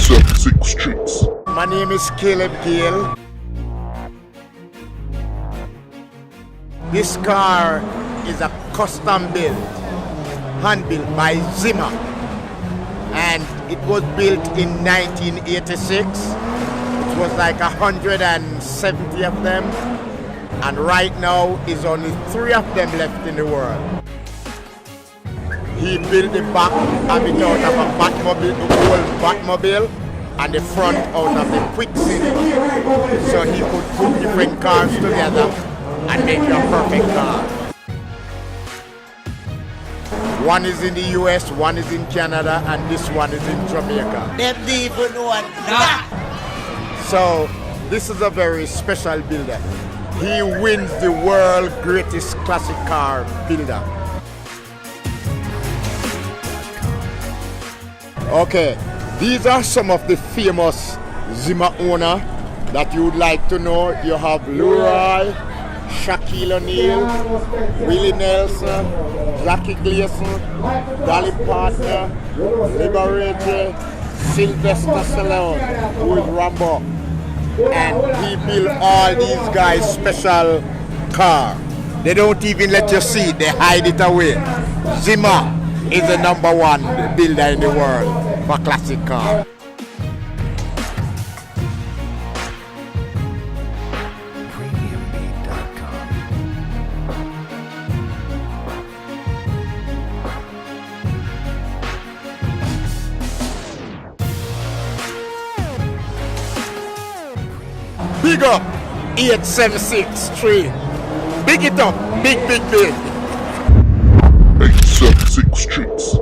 876 Streets. My name is Caleb Gale. This car is a custom built, hand built by Zimmer, and it was built in 1986. It was like 170 of them, and right now is only 3 of them left in the world. He built the back of it out of a Batmobile, the old Batmobile, and the front out of the Quicksilver, so he could put different cars together and make you a perfect car. One is in the US, one is in Canada, and this one is in Jamaica. Them people know that. So this is a very special builder. He wins the world greatest classic car builder. Okay, these are some of the famous Zimmer owner that you would like to know. You have Leroy, Shaquille O'Neal, Willie Nelson, Jackie Gleason, Dolly Parton, Liberace, Sylvester Stallone, who is Rambo. And he built all these guys special car. They don't even let you see it, they hide it away. Zimmer is the #1 builder in the world for classic car. Big up 876 Big it up, big. 876 Streets.